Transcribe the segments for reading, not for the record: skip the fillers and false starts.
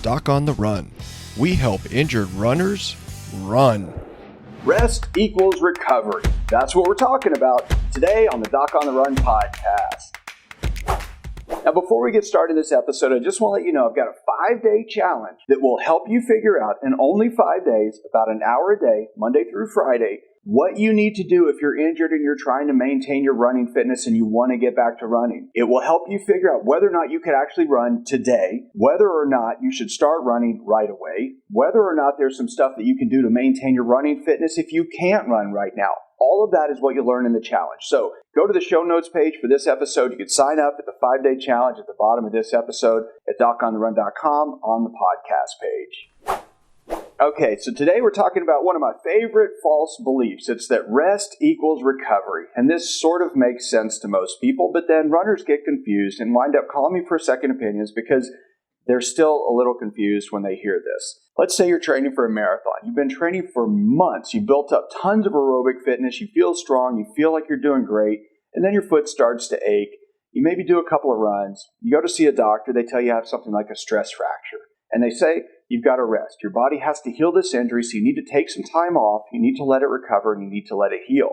Doc on the Run. We help injured runners run. Rest equals recovery. That's what we're talking about today on the Doc on the Run podcast. Now, before we get started in this episode, I just want to let you know I've got a 5-day challenge that will help you figure out in only 5 days, about an hour a day, Monday through Friday, what you need to do if you're injured and you're trying to maintain your running fitness and you want to get back to running. It will help you figure out whether or not you could actually run today, whether or not you should start running right away, whether or not there's some stuff that you can do to maintain your running fitness if you can't run right now. All of that is what you'll learn in the challenge. So go to the show notes page for this episode. You can sign up at the 5-day challenge at the bottom of this episode at docontherun.com on the podcast page. Okay, so today we're talking about one of my favorite false beliefs. It's that rest equals recovery. And this sort of makes sense to most people, but then runners get confused and wind up calling me for second opinions because they're still a little confused when they hear this. Let's say you're training for a marathon. You've been training for months. You built up tons of aerobic fitness. You feel strong. You feel like you're doing great. And then your foot starts to ache. You maybe do a couple of runs. You go to see a doctor. They tell you have something like a stress fracture. And they say, you've got to rest. Your body has to heal this injury, so you need to take some time off. You need to let it recover, and you need to let it heal.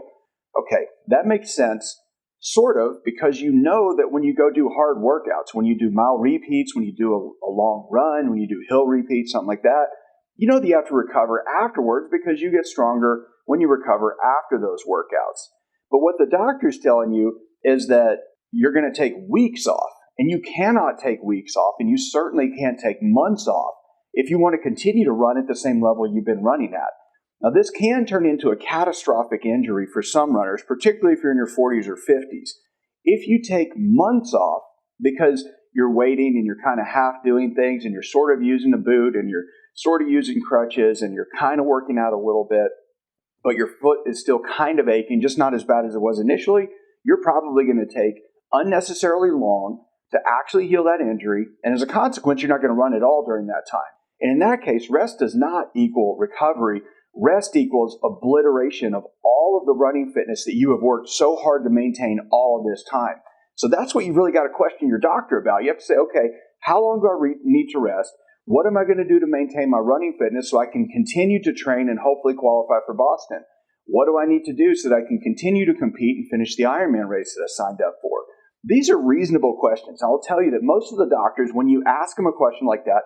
Okay, that makes sense, sort of, because you know that when you go do hard workouts, when you do mile repeats, when you do a long run, when you do hill repeats, something like that, you know that you have to recover afterwards because you get stronger when you recover after those workouts. But what the doctor's telling you is that you're going to take weeks off, and you cannot take weeks off, and you certainly can't take months off if you want to continue to run at the same level you've been running at. Now, this can turn into a catastrophic injury for some runners, particularly if you're in your 40s or 50s. If you take months off because you're waiting and you're kind of half doing things and you're sort of using a boot and you're sort of using crutches and you're kind of working out a little bit, but your foot is still kind of aching, just not as bad as it was initially, you're probably going to take unnecessarily long to actually heal that injury. And as a consequence, you're not going to run at all during that time. And in that case, rest does not equal recovery. Rest equals obliteration of all of the running fitness that you have worked so hard to maintain all of this time. So that's what you really got to question your doctor about. You have to say, okay, how long do I need to rest? What am I going to do to maintain my running fitness so I can continue to train and hopefully qualify for Boston? What do I need to do so that I can continue to compete and finish the Ironman race that I signed up for? These are reasonable questions. I will tell you that most of the doctors, when you ask them a question like that,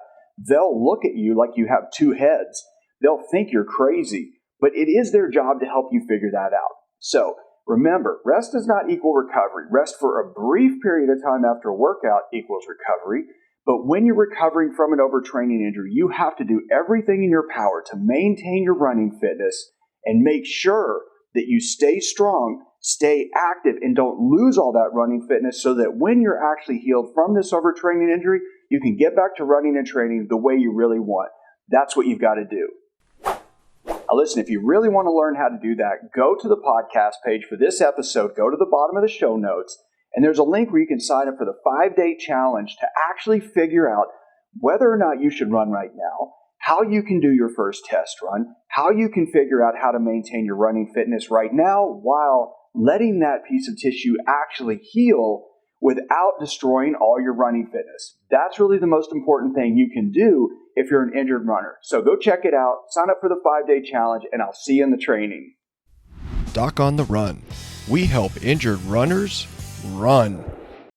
they'll look at you like you have two heads. They'll think you're crazy, but it is their job to help you figure that out. So remember, rest does not equal recovery. Rest for a brief period of time after a workout equals recovery. But when you're recovering from an overtraining injury, you have to do everything in your power to maintain your running fitness and make sure that you stay strong, stay active, and don't lose all that running fitness so that when you're actually healed from this overtraining injury, you can get back to running and training the way you really want. That's what you've got to do. Now listen, if you really want to learn how to do that, go to the podcast page for this episode, go to the bottom of the show notes, and there's a link where you can sign up for the 5-day challenge to actually figure out whether or not you should run right now, how you can do your first test run, how you can figure out how to maintain your running fitness right now while letting that piece of tissue actually heal without destroying all your running fitness. That's really the most important thing you can do if you're an injured runner. So go check it out, sign up for the 5-day challenge, and I'll see you in the training. Doc on the Run. We help injured runners run.